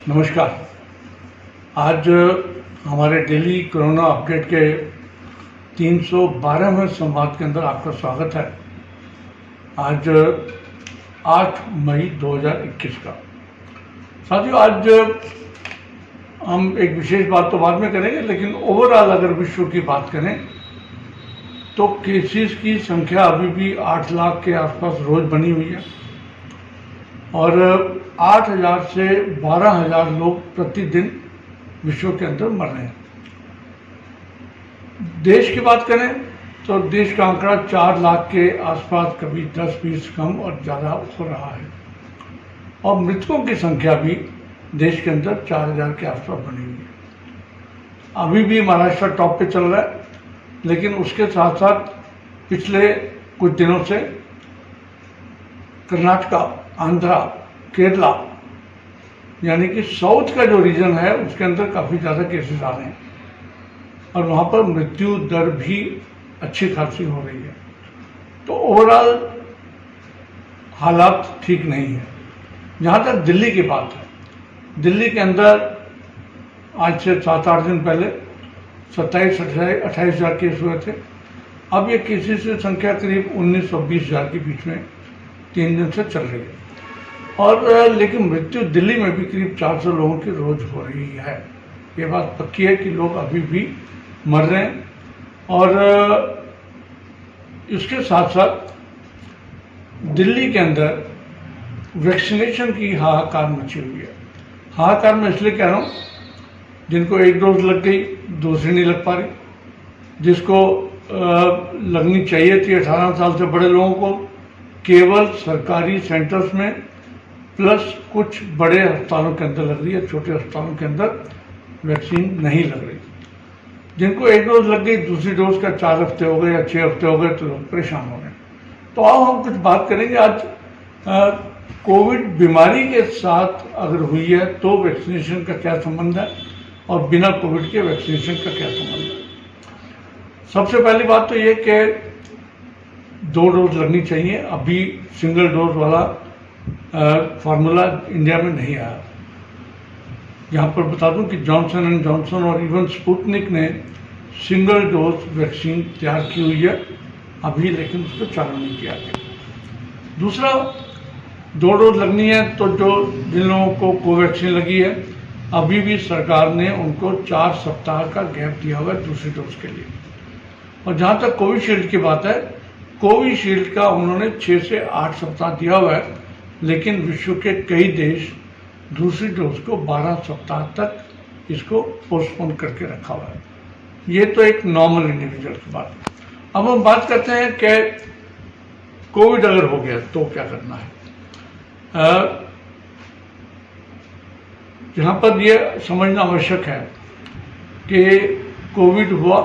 नमस्कार। आज हमारे डेली कोरोना अपडेट के 312वें संवाद के अंदर आपका स्वागत है। आज 8 मई 2021 का। साथियों, आज हम एक विशेष बात तो बाद में करेंगे, लेकिन ओवरऑल अगर विश्व की बात करें तो केसेस की संख्या अभी भी 8 लाख के आसपास रोज बनी हुई है और 8,000 से 12,000 लोग प्रतिदिन विश्व के अंदर मर रहे हैं। देश की बात करें तो देश का आंकड़ा 4 लाख के आसपास, कभी 10-20 कम और ज़्यादा हो रहा है और मृतकों की संख्या भी देश के अंदर 4,000 के आसपास बनी हुई है। अभी भी महाराष्ट्र टॉप पे चल रहा है, लेकिन उसके साथ साथ पिछले कुछ दिनों से कर्नाटका, आंध्रा, केरला यानी कि साउथ का जो रीजन है उसके अंदर काफ़ी ज़्यादा केसेस आ रहे हैं और वहाँ पर मृत्यु दर भी अच्छी खासी हो रही है। तो ओवरऑल हालात ठीक नहीं है। जहाँ तक दिल्ली की बात है, दिल्ली के अंदर आज से 7-8 दिन पहले 27-28 केस हुए थे। अब ये केसेस की संख्या करीब 19-20 के बीच में 3 दिन से चल रही है और लेकिन मृत्यु दिल्ली में भी करीब 400 लोगों की रोज हो रही है। ये बात पक्की है कि लोग अभी भी मर रहे हैं और इसके साथ साथ दिल्ली के अंदर वैक्सीनेशन की हाहाकार मची हुई है। हाहाकार मैं इसलिए कह रहा हूँ, जिनको 1 डोज लग गई, दूसरी नहीं लग पा रही। जिसको लगनी चाहिए थी 18 साल से बड़े लोगों को, केवल सरकारी सेंटर्स में प्लस कुछ बड़े अस्पतालों के अंदर लग रही है, छोटे अस्पतालों के अंदर वैक्सीन नहीं लग रही। जिनको 1 डोज लग गई, दूसरी डोज का 4 हफ्ते हो गए या 6 हफ्ते हो गए तो लोग परेशान हो गए। तो आओ हम कुछ बात करेंगे आज कोविड बीमारी के साथ अगर हुई है तो वैक्सीनेशन का क्या संबंध है और बिना कोविड के वैक्सीनेशन का क्या संबंध है। सबसे पहली बात तो ये कि 2 डोज लगनी चाहिए। अभी सिंगल डोज वाला फार्मूला इंडिया में नहीं आया। यहाँ पर बता दूं कि जॉनसन एंड जॉनसन और इवन स्पुतनिक ने सिंगल डोज वैक्सीन तैयार की हुई है अभी, लेकिन उसको चालू नहीं किया गया। दूसरा, 2 डोज लगनी है तो जिन लोगों को कोवैक्सीन लगी है अभी भी सरकार ने उनको 4 सप्ताह का गैप दिया हुआ है दूसरी डोज के लिए। और जहाँ तक कोविशील्ड की बात है, कोविशील्ड का उन्होंने 6 से 8 सप्ताह दिया हुआ है, लेकिन विश्व के कई देश दूसरी डोज को 12 सप्ताह तक इसको पोस्टपोन करके रखा हुआ है। ये तो एक नॉर्मल इंडिविजुअल की बात है। अब हम बात करते हैं कि कोविड अगर हो गया तो क्या करना है। यहाँ पर यह समझना आवश्यक है कि कोविड हुआ,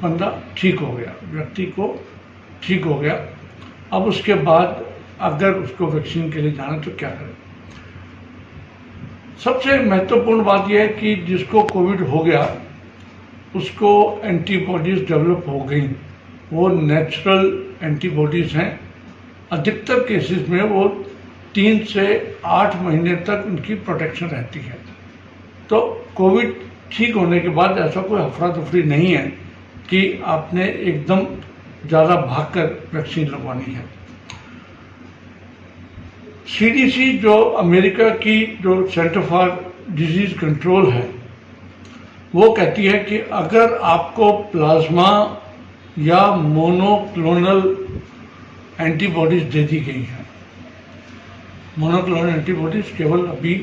बंदा ठीक हो गया, व्यक्ति को ठीक हो गया, अब उसके बाद अगर उसको वैक्सीन के लिए जाना तो क्या करें। सबसे महत्वपूर्ण बात यह है कि जिसको कोविड हो गया उसको एंटीबॉडीज डेवलप हो गई, वो नेचुरल एंटीबॉडीज हैं। अधिकतर केसेस में वो 3 से 8 महीने तक उनकी प्रोटेक्शन रहती है। तो कोविड ठीक होने के बाद ऐसा कोई अफरा तफरी नहीं है कि आपने एकदम ज़्यादा भागकर वैक्सीन लगवानी है। सीडीसी जो अमेरिका की जो सेंटर फॉर डिजीज कंट्रोल है, वो कहती है कि अगर आपको प्लाज्मा या मोनोक्लोनल एंटीबॉडीज दे दी गई हैं, मोनोक्लोनल एंटीबॉडीज केवल अभी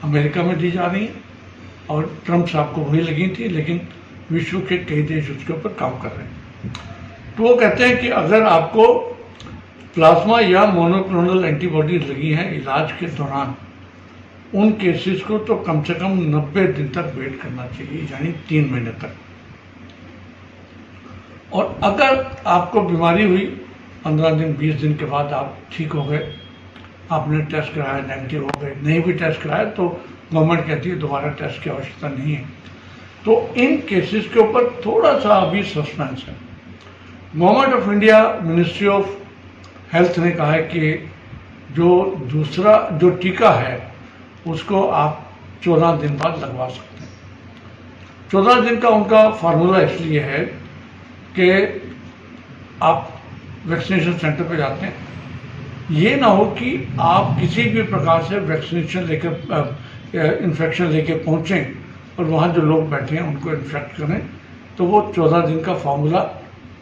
अमेरिका में दी जा रही हैं और ट्रंप साहब को वही लगी थी, लेकिन विश्व के कई देश उसके ऊपर काम कर रहे हैं। तो वो कहते हैं कि अगर आपको प्लाज्मा या मोनोक्लोनल एंटीबॉडीज लगी हैं इलाज के दौरान, उन केसेस को तो कम से कम 90 दिन तक वेट करना चाहिए, यानी 3 महीने तक। और अगर आपको बीमारी हुई 15 दिन 20 दिन के बाद आप ठीक हो गए, आपने टेस्ट कराया, नेगेटिव हो गए, नहीं भी टेस्ट कराया तो गवर्नमेंट कहती है दोबारा टेस्ट की आवश्यकता नहीं है, तो इन केसेस के ऊपर थोड़ा सा अभी सस्पेंस है। Government of India, ministry of health ने कहा है कि जो दूसरा जो टीका है उसको आप 14 दिन बाद लगवा सकते हैं। 14 दिन का उनका फार्मूला इसलिए है कि आप वैक्सीनेशन सेंटर पे जाते हैं, ये ना हो कि आप किसी भी प्रकार से वैक्सीनेशन लेकर इन्फेक्शन लेके पहुँचें और वहाँ जो लोग बैठे हैं उनको इन्फेक्ट करें। तो वो 14 दिन का फार्मूला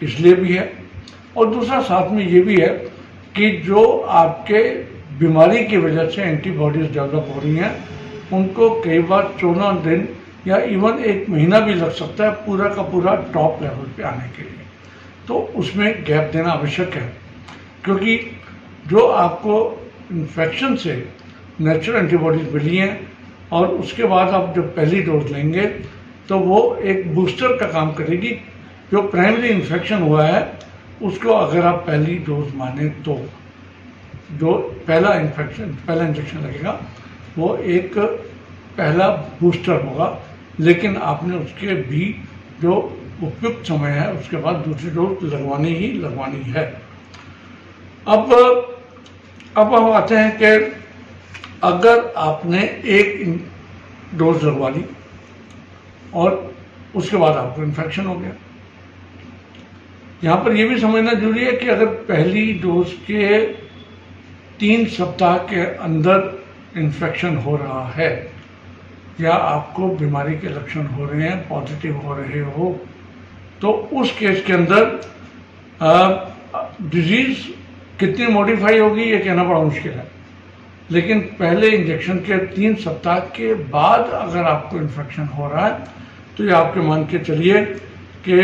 इसलिए भी है। और दूसरा साथ में ये भी है कि जो आपके बीमारी की वजह से एंटीबॉडीज डेवलप हो रही हैं उनको कई बार 14 दिन या इवन 1 महीना भी लग सकता है पूरा का पूरा टॉप लेवल पे आने के लिए। तो उसमें गैप देना आवश्यक है, क्योंकि जो आपको इन्फेक्शन से नेचुरल एंटीबॉडीज मिली हैं और उसके बाद आप जब पहली डोज लेंगे तो वो एक बूस्टर का काम करेगी। जो प्राइमरी इन्फेक्शन हुआ है उसको अगर आप पहली डोज माने तो जो पहला इंजेक्शन लगेगा वो एक पहला बूस्टर होगा, लेकिन आपने उसके भी जो उपयुक्त समय है उसके बाद दूसरी डोज लगवानी है। अब हम आते हैं कि अगर आपने एक डोज लगवा ली और उसके बाद आपको इन्फेक्शन हो गया, यहाँ पर यह भी समझना जरूरी है कि अगर पहली डोज के 3 सप्ताह के अंदर इन्फेक्शन हो रहा है या आपको बीमारी के लक्षण हो रहे हैं, पॉजिटिव हो रहे हो, तो उस केस के अंदर डिजीज कितनी मॉडिफाई होगी ये कहना बड़ा मुश्किल है। लेकिन पहले इंजेक्शन के 3 सप्ताह के बाद अगर आपको इन्फेक्शन हो रहा है तो ये आपके मान के चलिए कि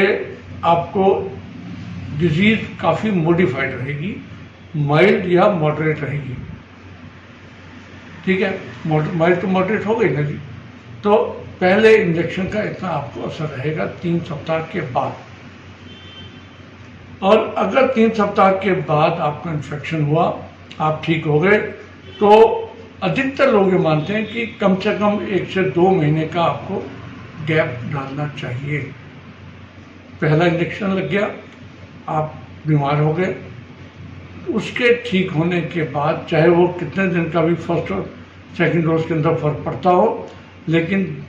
आपको डिजीज काफ़ी मॉडिफाइड रहेगी, माइल्ड या मॉडरेट रहेगी। ठीक है, माइल्ड टू मॉडरेट हो गई ना जी। तो पहले इंजेक्शन का इतना आपको असर रहेगा 3 सप्ताह के बाद। और अगर 3 सप्ताह के बाद आपको इन्फेक्शन हुआ, आप ठीक हो गए, तो अधिकतर लोग ये मानते हैं कि कम से कम 1 से 2 महीने का आपको गैप डालना चाहिए। पहला इंजेक्शन लग गया, आप बीमार हो गए, उसके ठीक होने के बाद चाहे वो कितने दिन का भी फर्स्ट और सेकंड डोज के अंदर फर्क पड़ता हो, लेकिन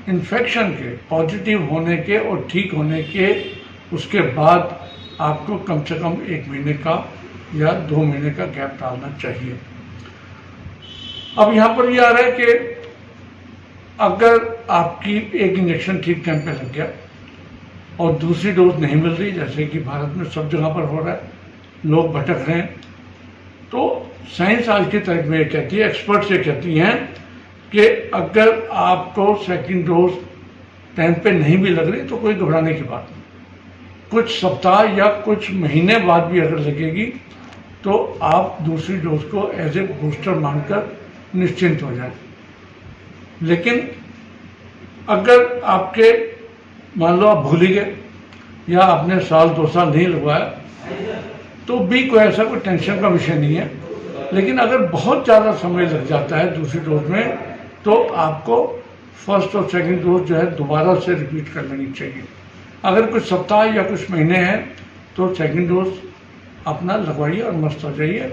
इन्फेक्शन के पॉजिटिव होने के और ठीक होने के उसके बाद आपको कम से कम 1 महीने का या 2 महीने का गैप डालना चाहिए। अब यहाँ पर यह आ रहा है कि अगर आपकी एक इंजेक्शन ठीक टाइम पे लग गया और दूसरी डोज नहीं मिल रही, जैसे कि भारत में सब जगह पर हो रहा है, लोग भटक रहे हैं, तो साइंस आज की तारीख में ये कहती है, एक्सपर्ट्स ये कहती हैं कि अगर आपको सेकंड डोज टाइम पे नहीं भी लग रही तो कोई घबराने की बात नहीं। कुछ सप्ताह या कुछ महीने बाद भी अगर लगेगी तो आप दूसरी डोज को एज ए बूस्टर मानकर निश्चिंत हो जाए। लेकिन अगर आपके मान लो आप भूल ही गए या आपने 1-2 साल नहीं लगवाया तो भी कोई ऐसा कोई टेंशन का विषय नहीं है। लेकिन अगर बहुत ज़्यादा समय लग जाता है दूसरी डोज में तो आपको फर्स्ट और सेकंड डोज जो है दोबारा से रिपीट कर लेनी चाहिए। अगर कुछ सप्ताह या कुछ महीने हैं तो सेकंड डोज अपना लगवाइए और मस्त हो जाइए।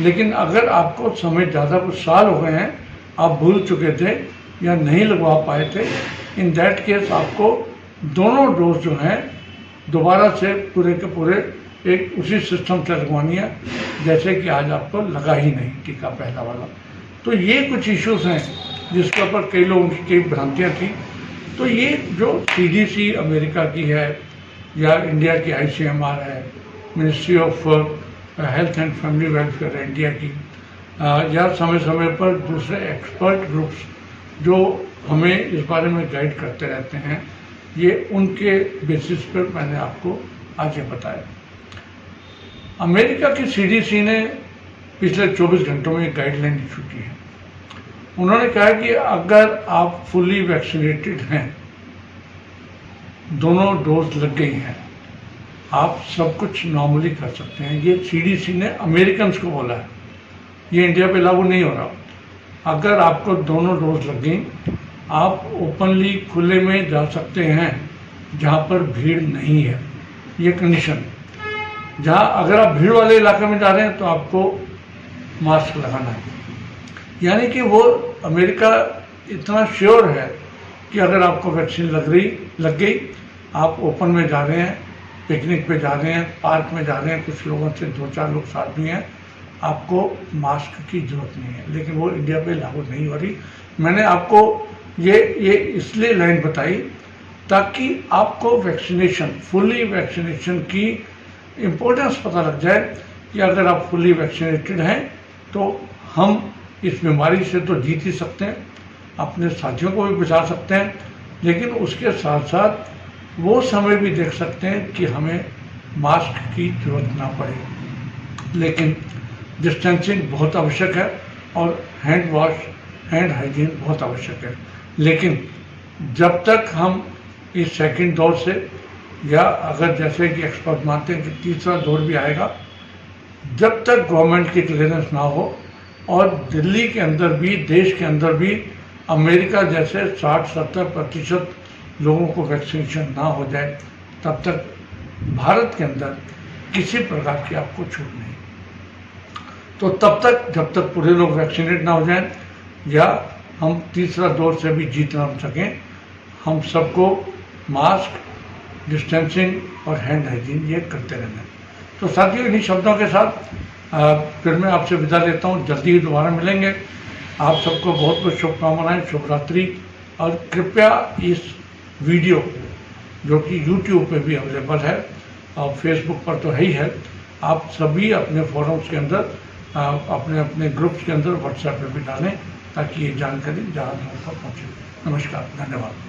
लेकिन अगर आपको समय ज़्यादा कुछ साल हो गए हैं, आप भूल चुके थे या नहीं लगवा पाए थे, इन दैट केस आपको दोनों डोज जो हैं दोबारा से पूरे के पूरे एक उसी सिस्टम से लगवानी है जैसे कि आज आपको लगा ही नहीं टीका पहला वाला। तो ये कुछ इश्यूज हैं जिसके ऊपर कई लोगों की कई भ्रांतियाँ थी। तो ये जो CDC अमेरिका की है या इंडिया की ICMR है, ministry of health and family welfare India की, या समय समय पर दूसरे एक्सपर्ट ग्रुप्स जो हमें इस बारे में गाइड करते रहते हैं, ये उनके बेसिस पर मैंने आपको आज ये बताया। अमेरिका की CDC ने पिछले 24 घंटों में गाइडलाइन इशू की है। उन्होंने कहा कि अगर आप फुली वैक्सीनेटेड हैं, दोनों डोज लग गई हैं, आप सब कुछ नॉर्मली कर सकते हैं। ये CDC ने अमेरिकन्स को बोला है, ये इंडिया पे लागू नहीं हो रहा। अगर आपको दोनों डोज लग गई, आप ओपनली खुले में जा सकते हैं जहाँ पर भीड़ नहीं है। ये कंडीशन, जहाँ अगर आप भीड़ वाले इलाके में जा रहे हैं तो आपको मास्क लगाना है। यानी कि वो अमेरिका इतना श्योर है कि अगर आपको वैक्सीन लग गई, आप ओपन में जा रहे हैं, पिकनिक पे जा रहे हैं, पार्क में जा रहे हैं, कुछ लोगों से 2-4 लोग साथ भी हैं, आपको मास्क की जरूरत नहीं है। लेकिन वो इंडिया पे लागू नहीं हो रही। मैंने आपको ये इसलिए लाइन बताई ताकि आपको वैक्सीनेशन, फुल्ली वैक्सीनेशन की इम्पोर्टेंस पता लग जाए कि अगर आप फुल्ली वैक्सीनेटेड हैं तो हम इस बीमारी से तो जीत ही सकते हैं, अपने साथियों को भी बचा सकते हैं, लेकिन उसके साथ साथ वो समय भी देख सकते हैं कि हमें मास्क की जरूरत ना पड़े। लेकिन डिस्टेंसिंग बहुत आवश्यक है और हैंड वॉश, हैंड हाइजीन बहुत आवश्यक है। लेकिन जब तक हम इस सेकंड दौर से, या अगर जैसे कि एक्सपर्ट मानते हैं कि तीसरा दौर भी आएगा, जब तक गवर्नमेंट की क्लियरेंस ना हो और दिल्ली के अंदर भी, देश के अंदर भी अमेरिका जैसे 60-70% लोगों को वैक्सीनेशन ना हो जाए, तब तक भारत के अंदर किसी प्रकार की आपको छूट नहीं। तो तब तक, जब तक पूरे लोग वैक्सीनेट ना हो जाएं या हम तीसरा दौर से भी जीत ना सकें, हम सबको मास्क, डिस्टेंसिंग और हैंड हाइजीन ये करते रहना है। तो साथियों, इन्हीं शब्दों के साथ फिर मैं आपसे विदा लेता हूँ। जल्दी ही दोबारा मिलेंगे। आप सबको बहुत बहुत शुभकामनाएं, शुभ रात्रि। और कृपया इस वीडियो, जो कि YouTube पे भी अवेलेबल है और फेसबुक पर तो है ही है, आप सभी अपने फोरम्स के अंदर, अपने अपने ग्रुप्स के अंदर, व्हाट्सएप पे भी डालें ताकि ये जानकारी ज़्यादा लोगों तक पहुँचे। नमस्कार, धन्यवाद।